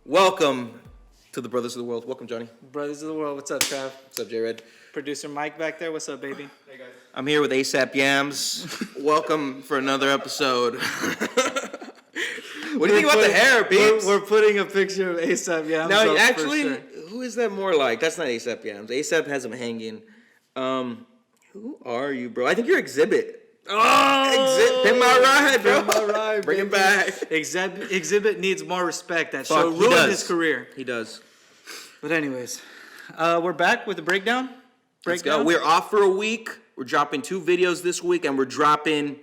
Welcome to the Brothers of the World. Welcome, Johnny. Brothers of the World, what's up, Trav? What's up, J-Red? Producer Mike back there, what's up, baby? Hey guys. I'm here with ASAP Yams. Welcome for another episode. What do you think about the hair, peeps? We're putting a picture of ASAP Yams. No, up actually, for sure. who is that more like? That's not ASAP Yams. ASAP has him hanging. Who are you, bro? I think you're Exhibit. Oh, Pin my ride, bro. Pin my ride, Bring it baby. back. Exhibit needs more respect. That Fuck, show he ruined does. his career. He does. But anyways, we're back with the breakdown. Let's go. We're off for a week. We're dropping 2 videos this week, and we're dropping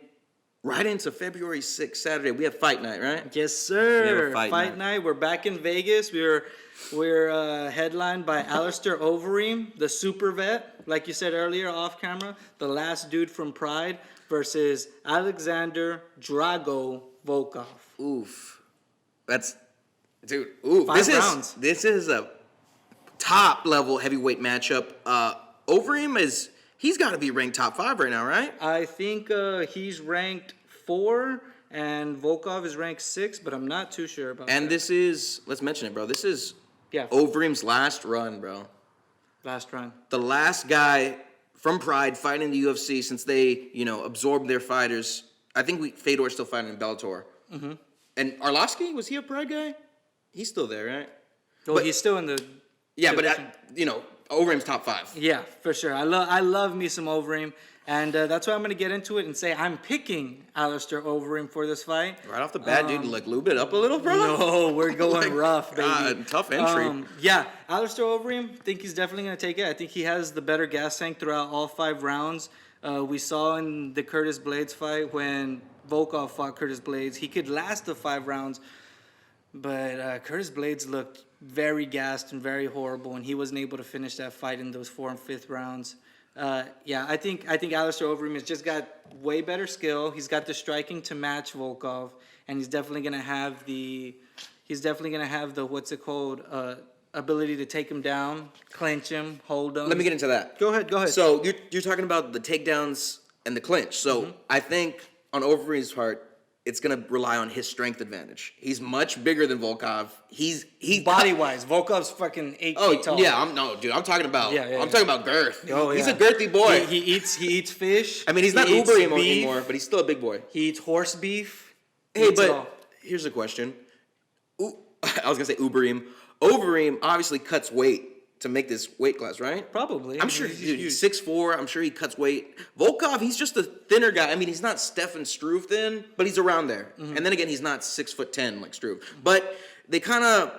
right into February 6th, Saturday. We have fight night, right? Yes, sir. We have a fight night. We're back in Vegas. We're headlined by Alistair Overeem, the super vet, like you said earlier off camera, the last dude from Pride, versus Alexander Drago Volkov. Oof. That's, dude, oof. 5 rounds. This is a top level heavyweight matchup. Overeem he's got to be ranked top 5 right now, right? I think he's ranked 4 and Volkov is ranked 6, but I'm not too sure about that. And this is, let's mention it, bro. This is Yeah. Overeem's last run, bro. Last run. The last guy from Pride fighting in the UFC since they, absorbed their fighters. I think Fedor's still fighting in Bellator. Mm-hmm. And Arlovsky, was he a Pride guy? He's still there, right? Well, he's still in the... Yeah, division. but, Overeem's top 5. Yeah, for sure. I love me some Overeem, and that's why I'm going to get into it and say I'm picking Alistair Overeem for this fight. Right off the bat, dude, lube it up a little, bro? No, we're going rough, baby. God, tough entry. Yeah, Alistair Overeem, I think he's definitely going to take it. I think he has the better gas tank throughout all 5 rounds. We saw in the Curtis Blades fight when Volkov fought Curtis Blades, he could last the 5 rounds, but Curtis Blades looked very gassed and very horrible, and he wasn't able to finish that fight in those 4th and 5th rounds. I think Alistair Overeem has just got way better skill. He's got the striking to match Volkov, and he's definitely gonna have the what's it called, ability to take him down, clinch him, hold him. Let me get into that. Go ahead. So you're talking about the takedowns and the clinch. So I think on Overeem's part, it's gonna rely on his strength advantage. He's much bigger than Volkov. He's body wise, Volkov's fucking 8 feet tall. Yeah, I'm talking about talking about girth. Oh, he's yeah. a girthy boy. He eats fish. I mean, he's not Overeem anymore, but he's still a big boy. He eats horse beef. Hey, but here's a question. I was gonna say Overeem. Overeem obviously cuts weight to make this weight class, right? Probably. I'm sure he's 6'4". I'm sure he cuts weight. Volkov, he's just a thinner guy. I mean, he's not Stefan Struve thin, but he's around there. Mm-hmm. And then again, he's not 6'10" like Struve. But they kind of...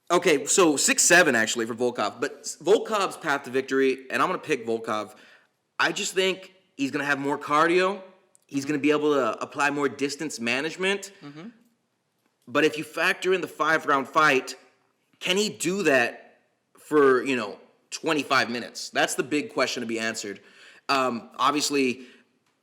Okay, so 6'7" actually for Volkov. But Volkov's path to victory, and I'm going to pick Volkov, I just think he's going to have more cardio. He's going to be able to apply more distance management. Mm-hmm. But if you factor in the 5-round fight, can he do that for, 25 minutes? That's the big question to be answered. Obviously,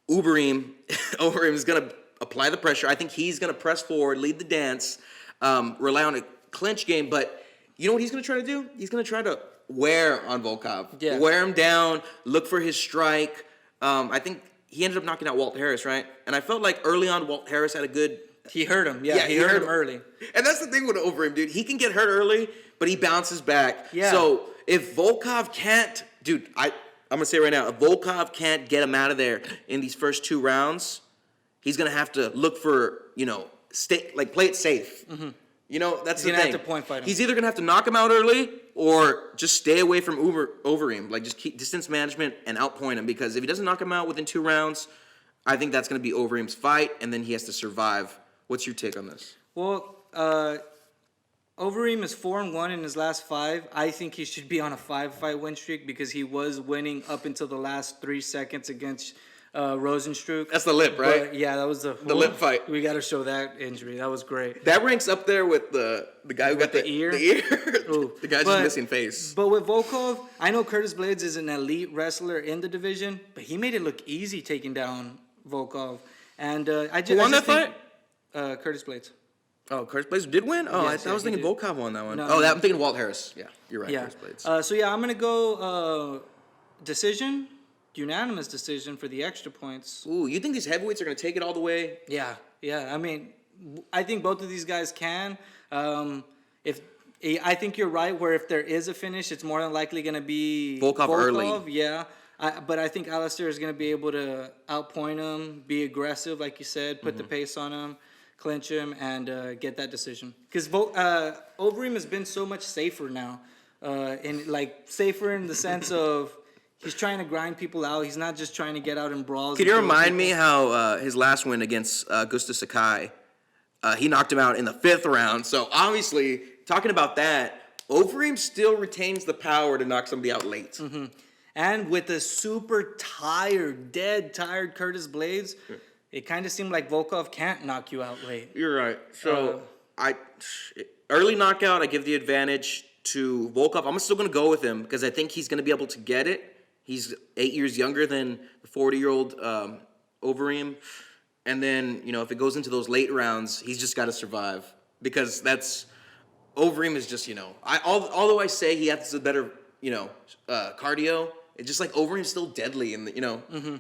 Overeem is going to apply the pressure. I think he's going to press forward, lead the dance, rely on a clinch game. But you know what he's going to try to do? He's going to try to wear on Volkov. Yeah. Wear him down, look for his strike. I think he ended up knocking out Walt Harris, right? And I felt like early on, Walt Harris had a good... He hurt him. Yeah, he hurt him early. And that's the thing with Overeem, dude. He can get hurt early, but he bounces back. Yeah. So if Volkov can't, dude, I'm gonna say right now, if Volkov can't get him out of there in these first 2 rounds, he's gonna have to look for, play it safe. Mm-hmm. That's the thing. He's gonna have to point fight him. He's either gonna have to knock him out early or just stay away from Overeem, like just keep distance management and outpoint him. Because if he doesn't knock him out within 2 rounds, I think that's gonna be Overeem's fight, and then he has to survive. What's your take on this? Well, Overeem is 4-1 in his last 5. I think he should be on a 5-fight win streak because he was winning up until the last 3 seconds against Rosenstruck. That's the lip, right? But, yeah, that was the lip fight. We got to show that injury. That was great. That ranks up there with the guy who got the ear. The ear. The guy's just missing face. But with Volkov, I know Curtis Blades is an elite wrestler in the division, but he made it look easy taking down Volkov. And Who won that fight? Curtis Blades. Oh, Curtis Blades did win? Oh, Yes, I was thinking did. Volkov won that one. No, I'm thinking Walt Harris. Yeah, you're right. Yeah. Curtis Blades. So I'm going to go decision, unanimous decision for the extra points. Ooh, you think these heavyweights are going to take it all the way? Yeah. I mean, I think both of these guys can. if I think you're right, where if there is a finish, it's more than likely going to be Volkov early. Yeah. But I think Alistair is going to be able to outpoint him, be aggressive, like you said, put the pace on him, clinch him, and get that decision. Because Overeem has been so much safer now, safer in the sense of he's trying to grind people out. He's not just trying to get out in brawls. Could you remind me how his last win against Gusta Sakai, he knocked him out in the 5th round. So obviously, talking about that, Overeem still retains the power to knock somebody out late. Mm-hmm. And with a super dead tired Curtis Blades, it kind of seemed like Volkov can't knock you out late. You're right. So early knockout, I give the advantage to Volkov. I'm still going to go with him because I think he's going to be able to get it. He's 8 years younger than the 40-year-old Overeem. And then, if it goes into those late rounds, he's just got to survive because Overeem is just, although I say he has a better, cardio, it's just like Overeem's still deadly and,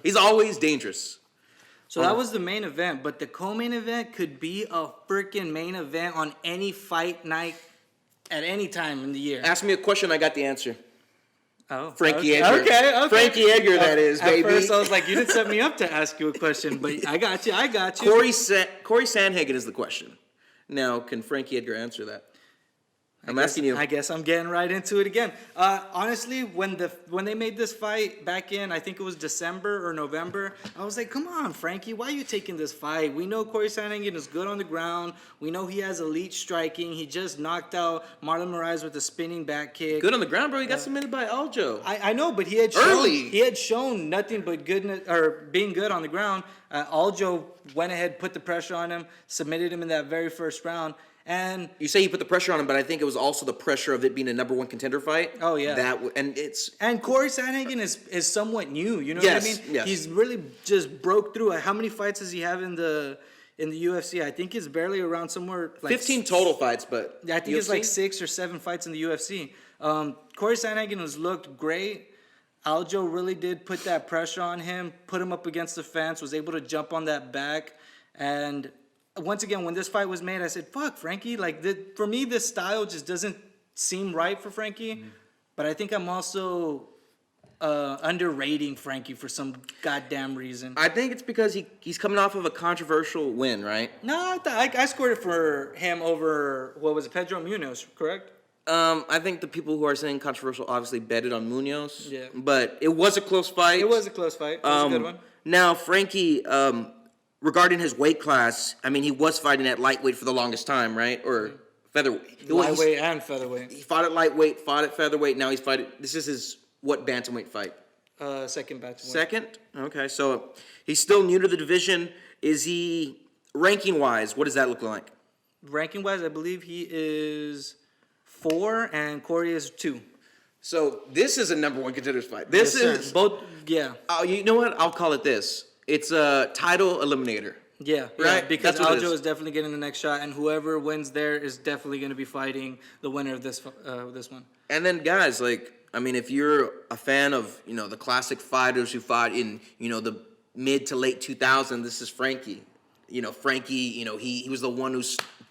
he's always dangerous. So that was the main event, but the co-main event could be a freaking main event on any fight night at any time in the year. Ask me a question, I got the answer. Oh, Frankie Edgar. Okay. Frankie Edgar, that is, baby. At first, I was like, you didn't set me up to ask you a question, but I got you. Corey Sandhagen is the question. Now, can Frankie Edgar answer that? I'm asking you. I guess I'm getting right into it again. Honestly, when they made this fight back in, I think it was December or November, I was like, come on, Frankie, why are you taking this fight? We know Corey Sandhagen is good on the ground. We know he has elite striking. He just knocked out Marlon Moraes with a spinning back kick. Good on the ground, bro. He got submitted by Aljo. I know, but he had shown nothing but goodness or being good on the ground. Aljo went ahead, put the pressure on him, submitted him in that very first round. And you say you put the pressure on him, but I think it was also the pressure of it being a number 1 contender fight. Oh yeah, and Corey Sandhagen is somewhat new. You know what I mean? Yes. He's really just broke through. How many fights does he have in the UFC? I think it's barely around somewhere like 15 total fights, but I think it's like 6 or 7 fights in the UFC. Corey Sandhagen has looked great. Aljo really did put that pressure on him, put him up against the fence, was able to jump on that back, and once again, when this fight was made, I said, fuck, Frankie. For me, this style just doesn't seem right for Frankie. Mm-hmm. But I think I'm also underrating Frankie for some goddamn reason. I think it's because he's coming off of a controversial win, right? No, I scored it for him over, Pedro Munoz, correct? I think the people who are saying controversial obviously betted on Munoz. Yeah. But it was a close fight. It was a close fight. It was a good one. Now, Frankie... regarding his weight class, I mean, he was fighting at lightweight for the longest time, right? Or featherweight. Lightweight and featherweight. He fought at lightweight, fought at featherweight. Now he's fighting. This is his bantamweight fight? Second bantamweight. Second? Okay, so he's still new to the division. Is he ranking-wise? What does that look like? Ranking-wise, I believe he is 4 and Corey is 2. So this is a number 1 contenders fight. This is both. Yeah. You know what? I'll call it this. It's a title eliminator. Yeah, right. Because Aljo is definitely getting the next shot, and whoever wins there is definitely going to be fighting the winner of this one. And then, guys, if you're a fan of the classic fighters who fought in the mid to late 2000s, this is Frankie. Frankie. He was the one who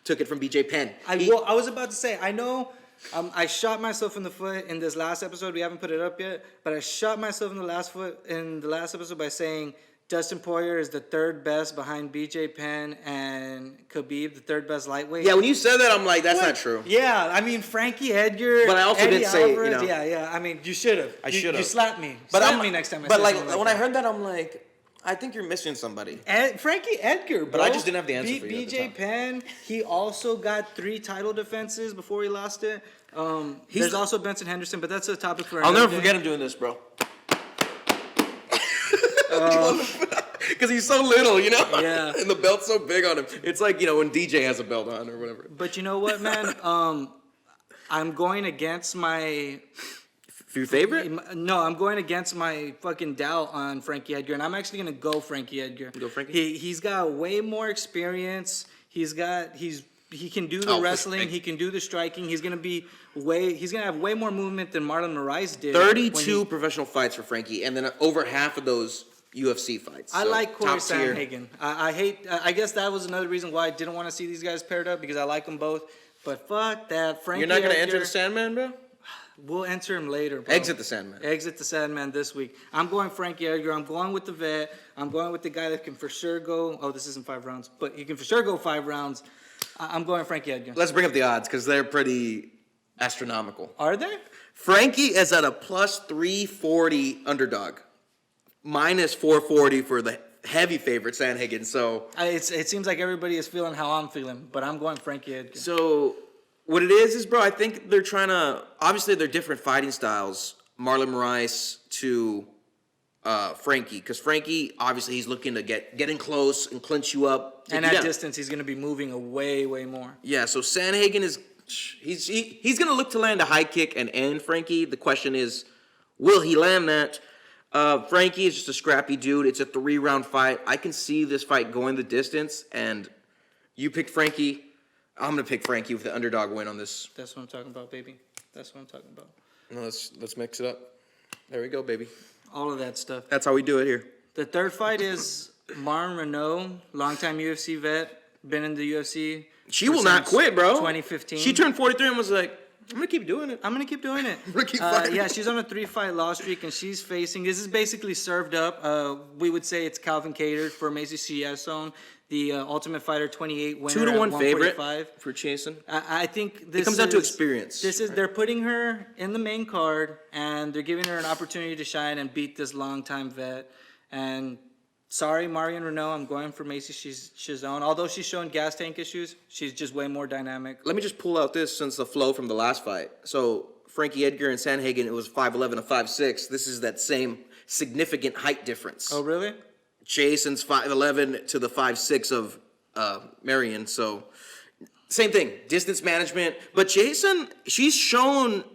took it from BJ Penn. I was about to say, I know. I shot myself in the foot in this last episode. We haven't put it up yet, but I shot myself in the last episode by saying Dustin Poirier is the 3rd best behind BJ Penn and Khabib, the 3rd best lightweight. Yeah, when you said that, I'm like, that's not true. Yeah, I mean, Frankie Edgar. But I also Eddie did say, Alvarez, Yeah. I mean, you should have. I should have. You slapped me. But Slap me next time. I heard that, I'm like, I think you're missing somebody. Frankie Edgar, bro. But I just didn't have the answer for you. BJ Penn, he also got 3 title defenses before he lost it. There's also Benson Henderson, but that's a topic for another I'll never day. forget him doing this, bro. Because he's so little, Yeah. And the belt's so big on him. It's like, when DJ has a belt on or whatever. But you know what, man? I'm going against my... Your favorite? No, I'm going against my fucking doubt on Frankie Edgar, and I'm actually going to go Frankie Edgar. Go Frankie? He's got way more experience. He can do the wrestling. He can do the striking. He's gonna have way more movement than Marlon Moraes did. 32 professional fights for Frankie, and then over half of those UFC fights. I like Corey Sandhagen. I guess that was another reason why I didn't want to see these guys paired up because I like them both. But fuck that. Frankie You're not gonna enter Edgar, the Sandman, bro? We'll enter him later, bro. Exit the Sandman. Exit the Sandman this week. I'm going Frankie Edgar. I'm going with the vet. I'm going with the guy that can for sure go. Oh, this isn't 5 rounds, but he can for sure go 5 rounds. I'm going Frankie Edgar. Let's bring up the odds because they're pretty astronomical. Are they? Frankie is at a plus 340 underdog, minus 440 for the heavy favorite Sanhagen. So It seems like everybody is feeling how I'm feeling, but I'm going Frankie Edgar. So what it is, bro, I think they're trying to, obviously they're different fighting styles, Marlon Moraes to Frankie, because Frankie, obviously he's looking to get in close and clinch you up. And at distance, he's going to be moving away, way more. Yeah, so Sanhagen is, he's going to look to land a high kick and end Frankie. The question is, will he land that? Frankie is just a scrappy dude. It's a 3-round fight. I can see this fight going the distance, and you picked Frankie. I'm gonna pick Frankie with the underdog win on this. That's what I'm talking about, baby. That's what I'm talking about. No, let's mix it up. There we go, baby. All of that stuff. That's how we do it here. The third fight is Martin Renault, longtime UFC vet, been in the UFC. She will not quit, bro. 2015. She turned 43 and was like, I'm gonna keep doing it. I'm gonna keep doing it. I'm gonna keep fighting. Yeah, she's on a 3-fight loss streak, and she's facing. This is basically served up. We would say it's Calvin Kattar for Macy Chiasson, the Ultimate Fighter 28 winner. 2-1 at favorite 145. for Chasen. I think this It comes down to experience. They're putting her in the main card, and they're giving her an opportunity to shine and beat this longtime vet. And sorry, Marion Renault, I'm going for Macy Chiasson. Although she's shown gas tank issues, she's just way more dynamic. Let me just pull out this since the flow from the last fight. So Frankie Edgar and Sanhagen, it was 5'11" and 5'6". This is that same significant height difference. Oh, really? Jason's 5'11" to the 5'6" of Marion. So same thing, distance management. But Jason, she's shown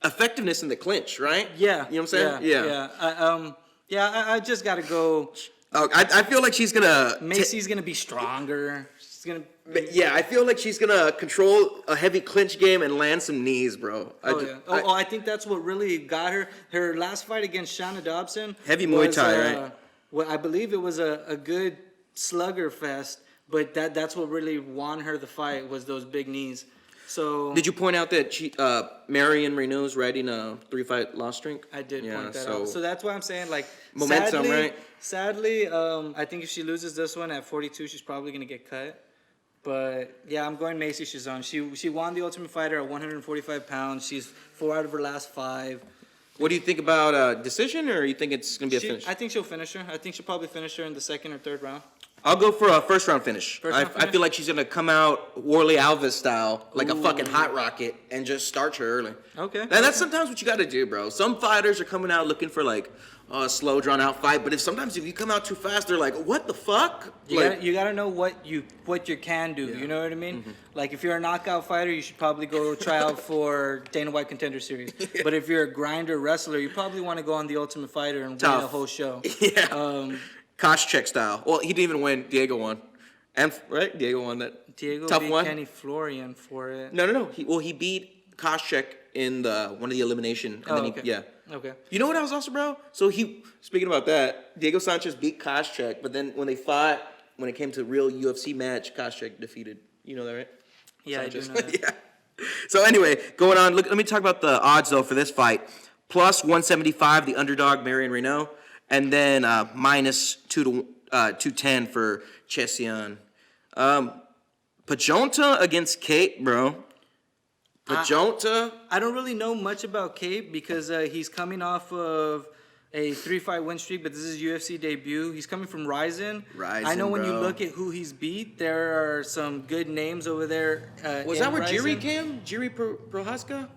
effectiveness in the clinch, right? Yeah. You know what I'm saying? Yeah. I just got to go. I feel like she's gonna. Macy's gonna be stronger. She's gonna. Yeah, I feel like she's gonna control a heavy clinch game and land some knees, bro. I think that's what really got her. Her last fight against Shanna Dobson. Heavy Muay Thai, right? Well, I believe it was a good slugger fest, but that's what really won her the fight was those big knees. So did you point out that Marion Renault's riding a 3-fight loss streak? I did point that out. So that's why I'm saying, like, momentum, right? Sadly, I think if she loses this one at 42, she's probably gonna get cut. But yeah, I'm going Macy Chiasson. She won the Ultimate Fighter at 145 pounds. She's 4 out of her last 5. What do you think about decision, or you think it's gonna be a finish? I think she'll finish her. I think she'll probably finish her in the 2nd or 3rd round. I'll go for a first-round finish. I feel like she's gonna come out Worley Alves style, like a fucking hot rocket, and just start her early. Okay. And that's sometimes what you got to do, bro. Some fighters are coming out looking for like a slow, drawn-out fight, but sometimes if you come out too fast, they're like, "What the fuck?" You gotta know what you can do. Yeah. You know what I mean? Mm-hmm. Like if you're a knockout fighter, you should probably go try out for Dana White Contender Series. But if you're a grinder wrestler, you probably want to go on the Ultimate Fighter and win a whole show. Yeah. Koscheck style. Well, he didn't even win. Diego won. And right, Diego won that. Diego tough beat one. Kenny Florian for it. No. He beat Koscheck in one of the elimination. And Okay. Okay. You know what else also, bro? So speaking about that, Diego Sanchez beat Koscheck, but then when they fought, when it came to real UFC match, Koscheck defeated. You know that, right? Yeah, Sanchez. I do know that. Yeah. So anyway, going on. Look, let me talk about the odds though for this fight. Plus 175, the underdog Marion Renault, and then minus 210 for Chesian. Pajonta against Kate, bro. Pajonta. I don't really know much about Cape because he's coming off of a 3-fight win streak, but this is UFC debut. He's coming from Rizin. I know when you look at who he's beat, there are some good names over there. Was that where Jiri came? Jiri Prohaska?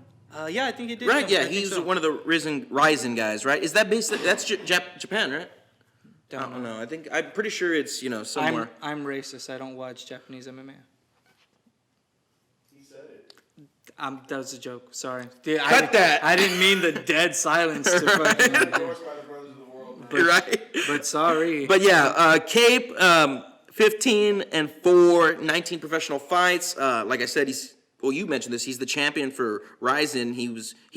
Yeah, I think he did. Right, yeah, he's one of the Rizin guys, right? Is that that's Japan, right? I don't know. I'm pretty sure it's somewhere. I'm racist. I don't watch Japanese MMA. That was a joke. Sorry. Dude, Cut that. I didn't mean the dead silence. To fucking, right. But sorry. But yeah, Cape, 15-4, 19 professional fights. Like I said, you mentioned this. He's the champion for Rizin. He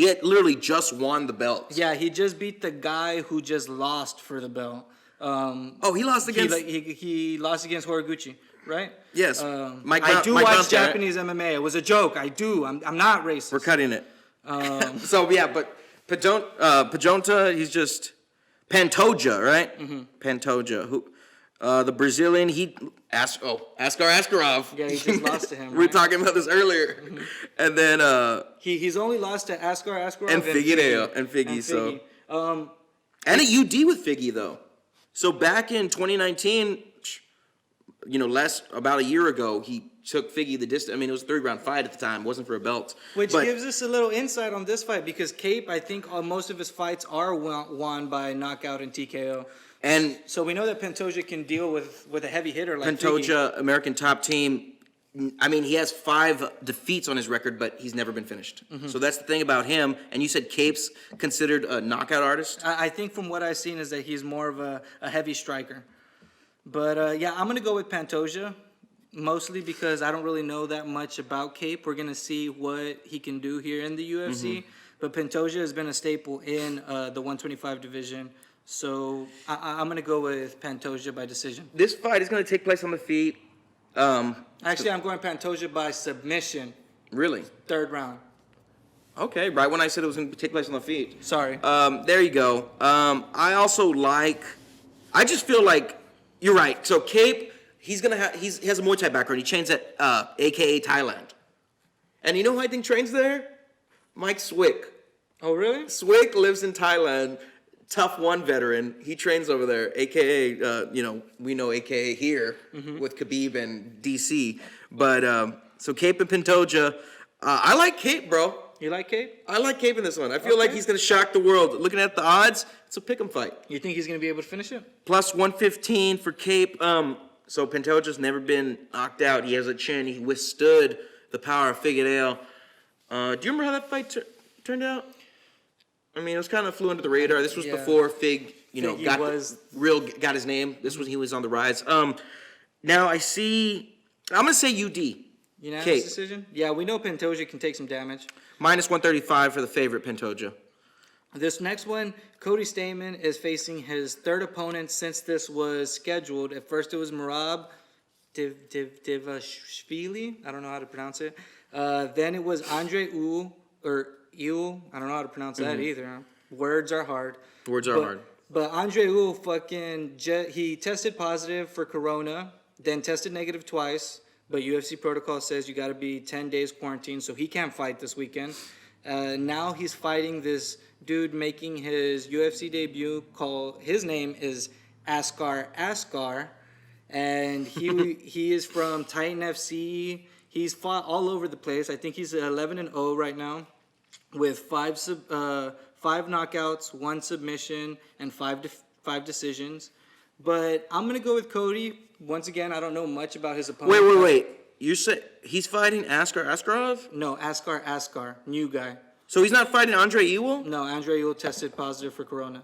had literally just won the belt. Yeah, he just beat the guy who just lost for the belt. He lost against. He lost against Horiguchi. right? Yes. I do Mike watch Brown's guy, right? Japanese MMA. It was a joke. I do. I'm not racist. We're cutting it. So yeah, but Pajonta, he's just Pantoja, right? Mm-hmm. Pantoja, who the Brazilian. Askar Askarov. Yeah, he just lost to him. We were talking about this earlier, and then he's only lost to Askar Askarov and Figueiredo and Figgy. So and a UD with Figgy though. So back in 2019, about a year ago, he took Figgy the distance. I mean, it was a 3-round fight at the time. It wasn't for a belt. Which gives us a little insight on this fight because Cape, I think most of his fights are won by knockout and TKO. And so we know that Pantoja can deal with a heavy hitter like Pantoja, Figgy. American top team. I mean, he has 5 defeats on his record, but he's never been finished. Mm-hmm. So that's the thing about him. And you said Cape's considered a knockout artist? I think from what I've seen is that he's more of a heavy striker. But I'm going to go with Pantoja, mostly because I don't really know that much about Cape. We're going to see what he can do here in the UFC. Mm-hmm. But Pantoja has been a staple in the 125 division. So I'm going to go with Pantoja by decision. This fight is going to take place on the feet. Actually, I'm going Pantoja by submission. Really? 3rd round. Okay, right when I said it was going to take place on the feet. Sorry. There you go. I just feel like, you're right. So Cape, he has a Muay Thai background. He trains at AKA Thailand. And you know who I think trains there? Mike Swick. Oh, really? Swick lives in Thailand. Tough One veteran. He trains over there, AKA, we know AKA here with Khabib and DC. But, so Cape and Pantoja. I like Cape, bro. You like Cape? I like Cape in this one. I feel like he's going to shock the world. Looking at the odds, it's a pick'em fight. You think he's going to be able to finish it? Plus 115 for Cape. So Pantoja's never been knocked out. He has a chin. He withstood the power of Figueiredo. Do you remember how that fight turned out? I mean, it was kind of flew under the radar. This was before Fig, got his name. He was on the rise. Now I see. I'm gonna say UD. Unanimous decision. Yeah, we know Pantoja can take some damage. Minus 135 for the favorite Pantoja. This next one, Cody Stamann is facing his 3rd opponent since this was scheduled. At first, it was Merab Divashvili. I don't know how to pronounce it. Then it was Andre Ewell. I don't know how to pronounce that either. Words are hard. But Andre Ewell he tested positive for corona, then tested negative twice. But UFC protocol says you got to be 10 days quarantine, so he can't fight this weekend. Now he's fighting this dude making his UFC debut. His name is Askar Asghar, and he is from Titan FC. He's fought all over the place. I think he's 11-0 right now, with 5 knockouts, 1 submission, and 5 decisions. But I'm gonna go with Cody. Once again, I don't know much about his opponent. Wait. You said he's fighting Askar Askarov? No, Askar Asghar, new guy. So he's not fighting Andre Ewell? No, Andre Ewell tested positive for corona.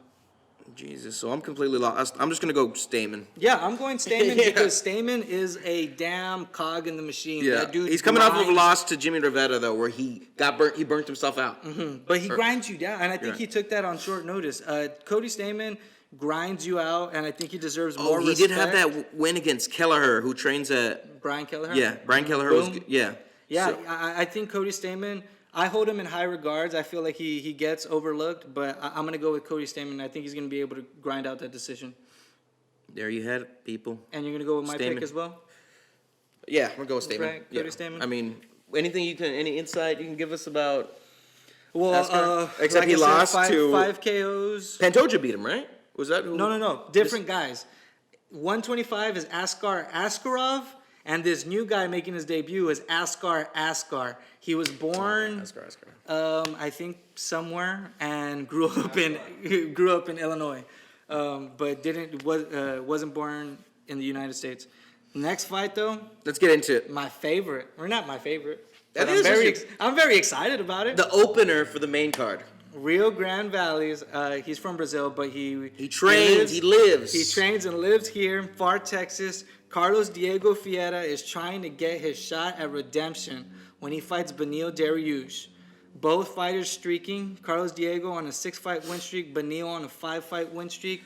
Jesus, so I'm completely lost. I'm just gonna go Stamann. Yeah, I'm going Stamann because Stamann is a damn cog in the machine. Yeah, that dude he's coming off of a loss to Jimmy Rivera though, where he got burnt. He burnt himself out. Mm-hmm. But he grinds you down, and I think he took that on short notice. Cody Stamann grinds you out, and I think he deserves more respect. He did have that win against Kelleher, who trains at Brian Kelleher. Yeah, Brian Kelleher was good. Yeah. So, I think Cody Stamann. I hold him in high regards. I feel like he gets overlooked, but I'm going to go with Cody Stamann. I think he's going to be able to grind out that decision. There you had it, people. And you're going to go with my pick as well? Yeah, I'm going to go with Stamann. Right, Cody Stamann? I mean, any insight you can give us about except like he lost to 5 KOs. Pantoja beat him, right? Was that who? No. Different guys. 125 is Askar Askarov. And this new guy making his debut is Askar Asghar. He was born, I think, somewhere, and grew up in Illinois, but wasn't born in the United States. Next fight, though. Let's get into it. My favorite, or not my favorite. I'm I'm very excited about it. The opener for the main card. Rio Grande Valley's. He's from Brazil, but he trains. He lives. He trains and lives here in far Texas. Carlos Diego Fiera is trying to get his shot at redemption when he fights Beneil Dariush. Both fighters streaking. Carlos Diego on a 6-fight win streak. Beneil on a 5-fight win streak.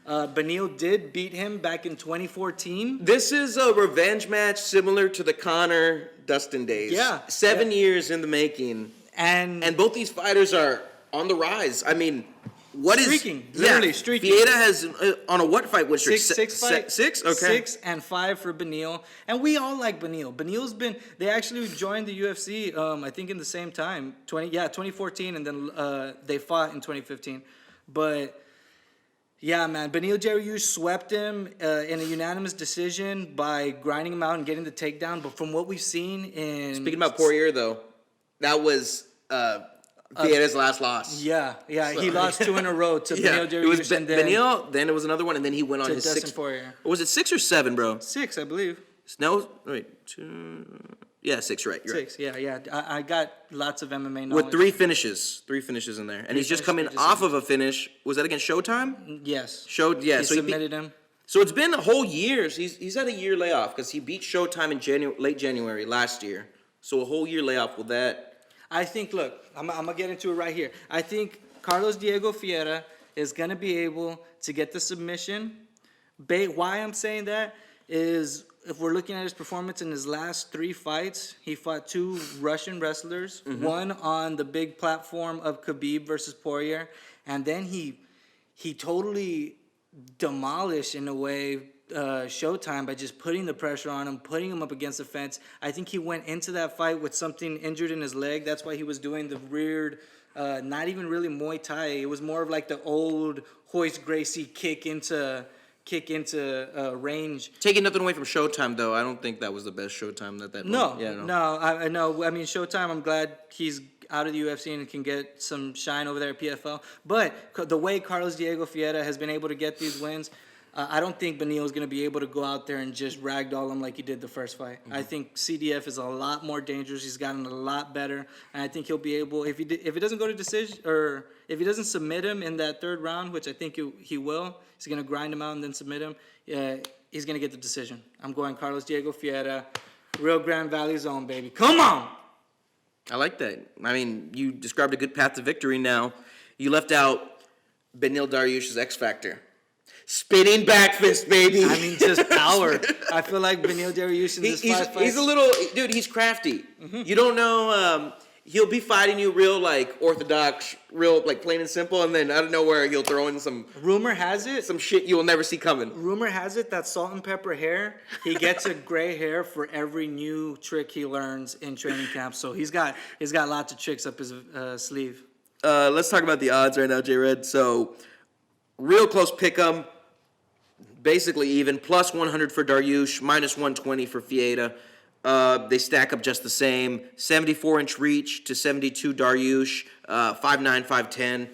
Beneil did beat him back in 2014. This is a revenge match similar to the Conor Dustin days. Yeah. 7 years in the making. And both these fighters are on the rise. I mean, what is streaking, literally streaking. Vieira has on a what fight? Which six fight, six? Okay. 6 and 5 for Beneil, and we all like Beneil. Beneil's been. They actually joined the UFC. I think in the same time, 2014, and then they fought in 2015. But yeah, man, Beneil Dariush swept him in a unanimous decision by grinding him out and getting the takedown. But from what we've seen in Speaking about Poirier, though, that was Vieira's last loss. Yeah, he lost 2 in a row to Beneil Dariush. It was and then Beneil, then it was another one, and then he went on his Dustin 6th. Poirier. Or was it 6 or 7, bro? 6, I believe. No, wait, 2. Yeah, 6, right? You're 6, yeah. I got lots of MMA knowledge. With 3 finishes in there, and he's just coming off of a finish. Was that against Showtime? Yes. Yeah. He So submitted him. So it's been a whole year. He's had a year layoff because he beat Showtime in late January last year. So a whole year layoff with that. I think, look, I'm going to get into it right here. I think Carlos Diego Vieira is going to be able to get the submission. Why I'm saying that is if we're looking at his performance in his last 3 fights, he fought 2 Russian wrestlers, one on the big platform of Khabib versus Poirier, and then he totally demolished, in a way, Showtime by just putting the pressure on him, putting him up against the fence. I think he went into that fight with something injured in his leg. That's why he was doing the weird, not even really Muay Thai. It was more of like the old Hoist Gracie kick into range. Taking nothing away from Showtime, though, I don't think that was the best Showtime that. No. I know. I mean, Showtime, I'm glad he's out of the UFC and can get some shine over there at PFL. But the way Carlos Diego Vieira has been able to get these wins, I don't think Beneil is going to be able to go out there and just ragdoll him like he did the first fight. I think CDF is a lot more dangerous. He's gotten a lot better, and I think he'll be able, if it doesn't go to decision, or if he doesn't submit him in that 3rd round, which I think he will, he's going to grind him out and then submit him. He's going to get the decision. I'm going Carlos Diego Vieira, Rio Grande Valley zone, baby. Come on. I like that. I mean, you described a good path to victory. Now, you left out Beneil Dariush's X Factor. Spinning back fist, baby. I mean, just power. I feel like Beneil Dariush in this fight. He's a little, dude, he's crafty. You don't know, he'll be fighting you real, like, orthodox, real, like, plain and simple, and then out of nowhere, he'll throw in some Rumor has it. some shit you'll never see coming. Rumor has it that salt and pepper hair, he gets a gray hair for every new trick he learns in training camp. So he's got lots of tricks up his sleeve. Let's talk about the odds right now, J-Red. So, real close pick'em. Basically even, plus 100 for Dariush, minus 120 for Vieira. They stack up just the same. 74-inch reach to 72 Dariush, 5'9", 5'10".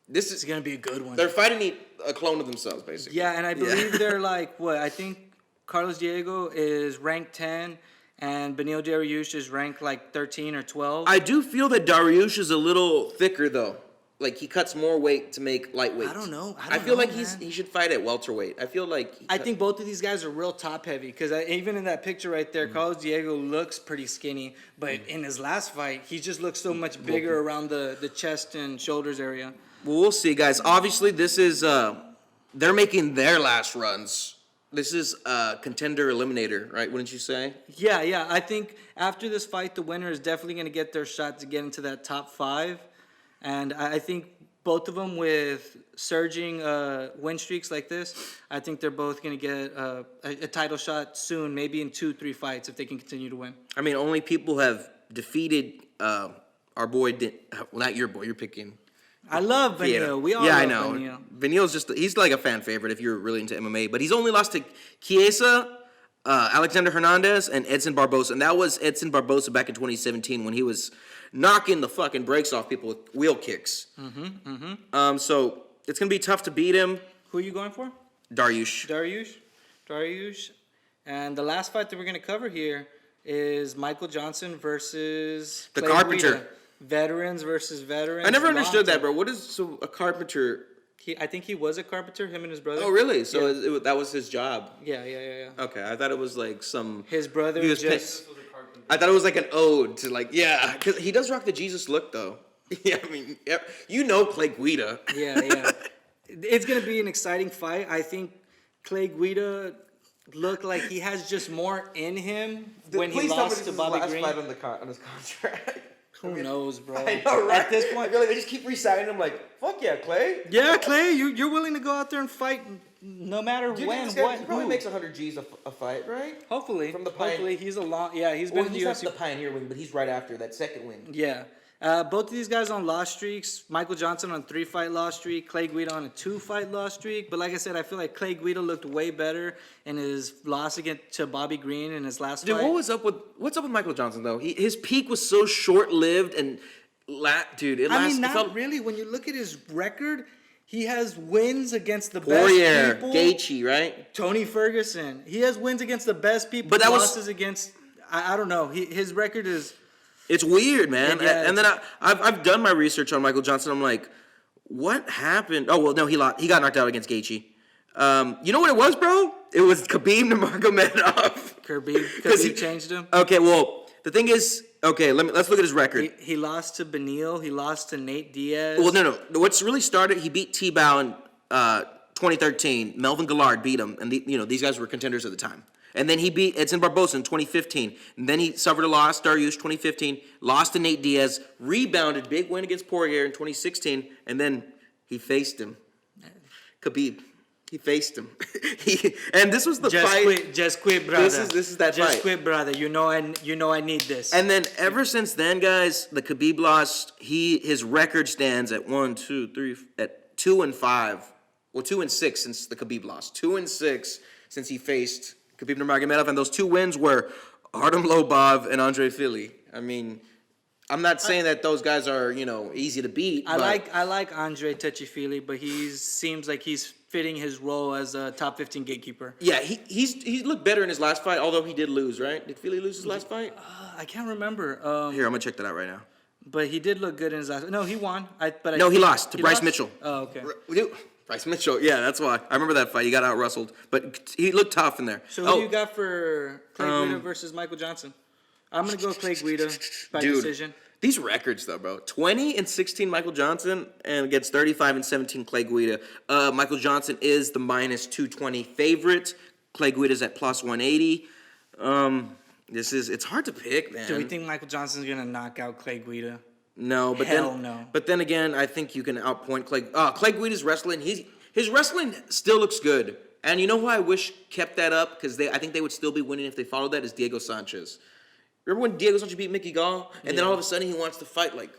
This is going to be a good one. They're fighting a clone of themselves, basically. Yeah, and I believe they're like, what? I think Carlos Diego is ranked 10, and Beneil Dariush is ranked like 13 or 12. I do feel that Dariush is a little thicker, though. Like, he cuts more weight to make lightweight. I don't know. I feel like he should fight at welterweight. I feel like... I think both of these guys are real top-heavy, because even in that picture right there, Carlos Diego looks pretty skinny, but in his last fight, he just looks so much bigger around the chest and shoulders area. Well, we'll see, guys. Obviously, this is... they're making their last runs. This is contender eliminator, right? Wouldn't you say? Yeah. I think after this fight, the winner is definitely going to get their shot to get into that top 5. And I think both of them with surging win streaks like this, I think they're both going to get a title shot soon, maybe in 2-3 fights if they can continue to win. I mean, only people have defeated our boy. Well, not your boy. You're picking. I love Beneil. We all love Beneil. Beneil's he's like a fan favorite if you're really into MMA. But he's only lost to Chiesa, Alexander Hernandez, and Edson Barbosa. And that was Edson Barbosa back in 2017 when he was knocking the fucking brakes off people with wheel kicks. So it's going to be tough to beat him. Who are you going for? Dariush. And the last fight that we're going to cover here is Michael Johnson versus The Clay Carpenter. Guida. Veterans versus veterans. I never understood that, bro. What is a carpenter? I think he was a carpenter, him and his brother. Oh, really? So that was his job. Yeah. Okay, I thought it was like some... His brother he was just... I thought it was like an ode to like, because he does rock the Jesus look though. Yeah, I mean, you know Clay Guida. Yeah. It's going to be an exciting fight. I think Clay Guida looked like he has just more in him when he lost to Bobby Green. Fight on his contract. Who knows, bro? I know, right? At this point, I feel like they just keep re-signing him. Like, fuck yeah, Clay. Yeah, Clay, you're willing to go out there and fight no matter Do you when, think this guy, what, he probably who. makes 100 G's a fight, right? Hopefully, From the hopefully he's a long. Yeah, he's been in the He's not UFC. the pioneer wing, but he's right after that second wing. Yeah. Both of these guys on loss streaks. Michael Johnson on a 3-fight loss streak. Clay Guida on a 2-fight loss streak. But like I said, I feel like Clay Guida looked way better in his loss to Bobby Green in his last Dude, fight. what's up with Michael Johnson though? His peak was so short-lived and dude, it I lasted. mean, not felt, really. When you look at his record, he has wins against the Poirier, best people. Gaethje, right? Tony Ferguson. He has wins against the best people. But that was- losses against. I don't know. His record is. It's weird, man. Yeah, and then I've done my research on Michael Johnson. I'm like, what happened? Oh well, no, he lost. He got knocked out against Gaethje. You know what it was, bro? It was Khabib Nurmagomedov. Khabib changed him. Okay, well, the thing is, okay, let's look at his record. He lost to Beneil. He lost to Nate Diaz. Well, no. What's really started? He beat T-Bow in 2013. Melvin Gillard beat him, and these guys were contenders at the time. And then he beat Edson Barbosa in 2015. And then he suffered a loss, Dariush 2015, lost to Nate Diaz, rebounded, big win against Poirier in 2016, and then he faced him. Khabib. He faced him. And this was the fight. Just quit, brother. This is that fight. Just quit, brother. You know I need this. And then ever since then, guys, the Khabib loss, his record stands at 2-5. Well, 2-6 since the Khabib loss. 2-6 since he faced Khabib Nurmagomedov, and those 2 wins were Artem Lobov and Andre Fili. I mean, I'm not saying that those guys are easy to beat. I like Andre Touchy-Feely, but he seems like he's fitting his role as a top 15 gatekeeper. Yeah, he looked better in his last fight, although he did lose, right? Did Fili lose his last fight? I can't remember. Here, I'm gonna check that out right now. But he did look good in his last. No, he won. He lost to Bryce Mitchell. Oh, okay. Dude, Bryce Mitchell, yeah, that's why. I remember that fight. He got out-wrestled, but he looked tough in there. So who do you got for Clay Guida versus Michael Johnson? I'm going to go Clay Guida by decision. These records, though, bro. 20-16 Michael Johnson and against 35-17 Clay Guida. Michael Johnson is the -220 favorite. Clay Guida's at +180. It's hard to pick, man. Do we think Michael Johnson's going to knock out Clay Guida? No, but no. But then again, I think you can outpoint Clay. Clay Guida's wrestling. His wrestling still looks good. And you know who I wish kept that up? Because I think they would still be winning if they followed that, is Diego Sanchez. Remember when Diego Sanchez beat Mickey Gall? And then all of a sudden he wants to fight like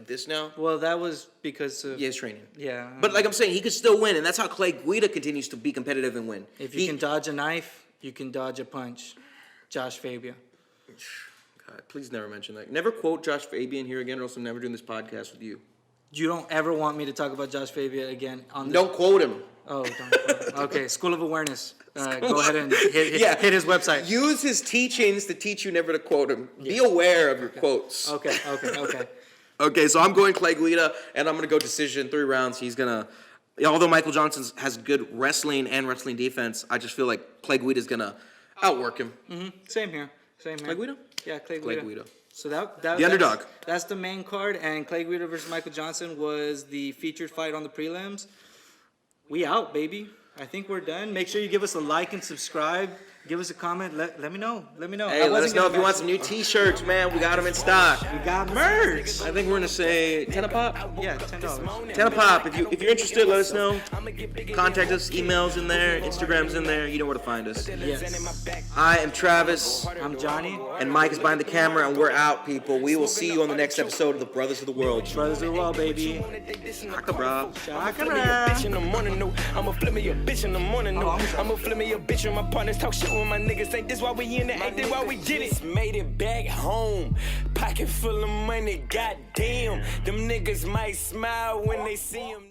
this now? Well, that was because of... his training. Yeah. But like I'm saying, he could still win. And that's how Clay Guida continues to be competitive and win. If you can dodge a knife, you can dodge a punch. Josh Fabia. God, please never mention that. Never quote Josh Fabian here again, or else I'm never doing this podcast with you. You don't ever want me to talk about Josh Fabia again on this. Don't quote him. Oh, don't. Okay, School of Awareness. Go ahead and hit his website. Use his teachings to teach you never to quote him. Be aware of your quotes. Okay. Okay, so I'm going Clay Guida, and I'm going to go decision, 3 rounds. He's going to, although Michael Johnson has good wrestling and wrestling defense, I just feel like Clay Guida's going to outwork him. Mm-hmm. Same here. Clay Guida? Yeah, Clay Clay Guida. Guida. So that the underdog. That's the main card, and Clay Guida versus Michael Johnson was the featured fight on the prelims. We out, baby. I think we're done. Make sure you give us a like and subscribe. Give us a comment. Let me know. Hey, let us know if you want some new T-shirts, man. We got them in stock. We got merch. I think we're gonna say 10 a pop. Yeah, $10. 10 a pop. If you're interested, let us know. Contact us. Emails in there. Instagram's in there. You know where to find us. Yes. I am Travis. I'm Johnny. And Mike is behind the camera, and we're out, people. We will see you on the next episode of the Brothers of the World. Brothers of the World, baby. Shaka, bro. Shaka, I'ma flip me a bitch in the morning, no. I'ma flip me a bitch when my partners talk shit with my niggas. Ain't this why we in it? Ain't this why we get it? Made it back home. Pocket full of money, goddamn. Them niggas might smile when they see him.